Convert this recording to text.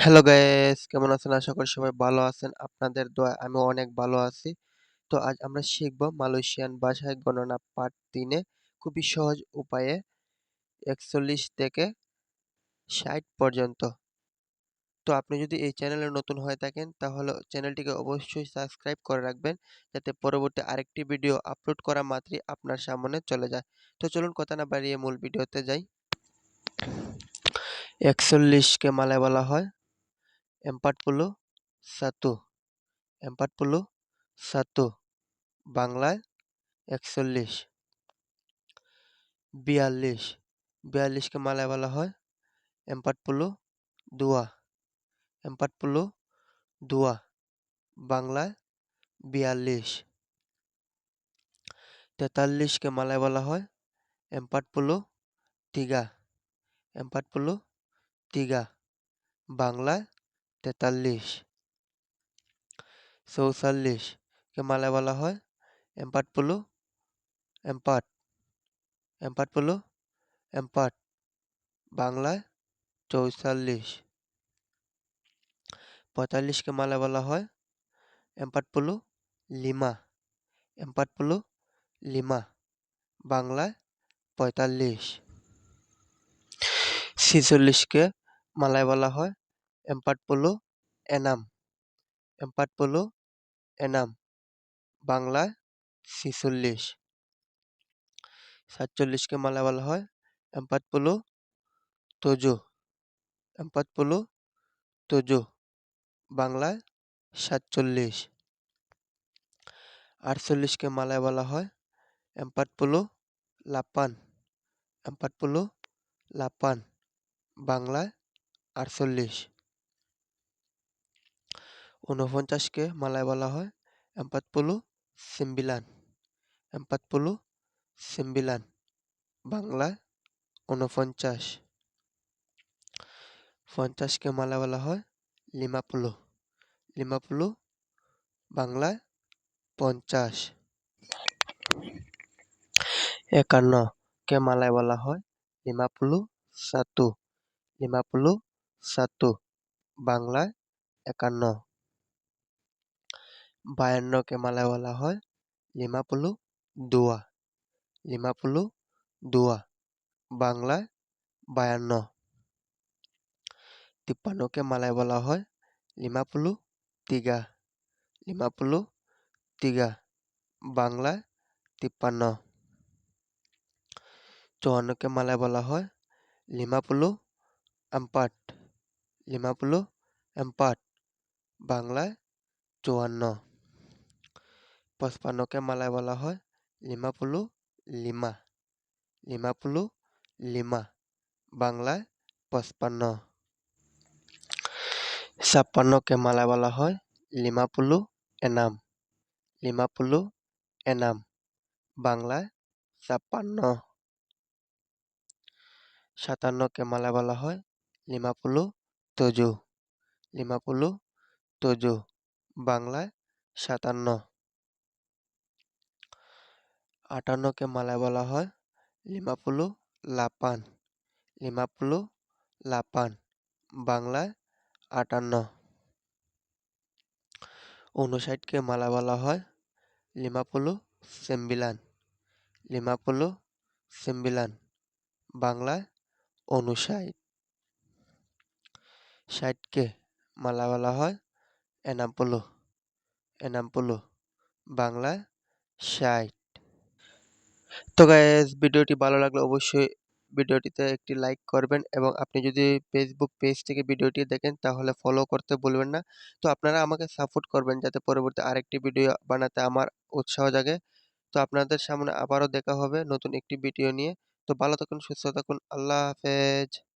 Hello guys, কেমন আছেন? আশা করি সবাই ভালো আছেন। আপনাদের দোয়ায় আমিও অনেক ভালো আছি। তো আজ আমরা শিখব মালয়েশিয়ান ভাষায় গণনা পার্ট ৩ এ খুবই সহজ উপায়ে ৪১ থেকে ৬০ পর্যন্ত। তো আপনি যদি এই চ্যানেলে নতুন হয়ে থাকেন তাহলে চ্যানেলটিকে অবশ্যই সাবস্ক্রাইব করে রাখবেন যাতে পরবর্তী আরেকটি ভিডিও আপলোড করা মাত্রই আপনার সামনে চলে যায়। তো চলুন কথা না বাড়িয়ে মূল ভিডিওতে যাই। ৪১ কে মালয় বলা হয় ৪১, ৪১, বাংলায় ৪১। ৪২, ৪২ কে মালয় বলা হয় ৪২, ৪২, বাংলায় ৪২। ৪৩ কে মালয় বলা হয় ৪৩, ৪৩, বাংলায় ৪৩। ৪৪ কে মালয় বলা হয় ৪৪, ৪৪, ৪৪, বাংলায় ৪৪। ৪৫ কে মালয় বলা হয় ৪৫, ৪৫, বাংলায় ৪৫। ৪৬ কে মালয় বলা হয় ৪৫, ৪৫, বাংলায় ৪৬। ৪৭ কে মালয় বলা হয় ৪৫, ৪৫, বাংলায় ৪৭। ৪৮ কে মালয় বলা হয় ৪৫, ৪৫, বাংলায় ৪৮। ৪৯ কে মালয় বলা হয় ৪৫, ৪৫, বাংলায় ৪৯। ৫০ কে মালয় বলা হয় ৫০, ৫০, বাংলায় ৫০। ৫১ কে মালয় বলা হয় ৫১, ৫১, বাংলায় ৫১। ৫২ কে মালয় বলা হয় ৫২, ৫২, বাংলায় ৫২। ৫৩ কে মালয় বলা হয় ৫৩, ৫৩, বাংলায় ৫৩। ৫৪ কে মালয় বলা হয় ৫৪, ৫৪, বাংলায় ৫৪। ৫৫ কে মালয় বলা হয় ৫৫, ৫৫, বাংলায় ৫৫। ৫৬ কে মালয় বলা হয় ৫৬, ৫৬, বাংলায় ৫৬। ৫৭ কে মালয় বলা হয় ৫৭, ৫৭, বাংলায় ৫৭। ৫৮ কে মালয় বলা হয় ৫৮, ৫৮, বাংলায় ৫৮। ৫৯ কে মালয় বলা হয় ৫৯, ৫৯, বাংলায় ৫৯। ৬০ কে মালয় বলা হয় ৮৯, ৮৯, বাংলায় ৬০। তো গাইস, ভিডিওটি ভালো লাগলে অবশ্যই ভিডিওটিতে একটি লাইক করবেন এবং আপনি যদি ফেসবুক পেজ থেকে ভিডিওটি দেখেন তাহলে ফলো করতে ভুলবেন না। তো আপনারা আমাকে সাপোর্ট করবেন যাতে পরবর্তী আরেকটি ভিডিও বানাতে আমার উৎসাহ জাগে। তো আপনাদের সামনে আবারও দেখা হবে নতুন একটি ভিডিও নিয়ে। তো ভালো থাকুন, সুস্থ থাকুন। আল্লাহ হাফেজ।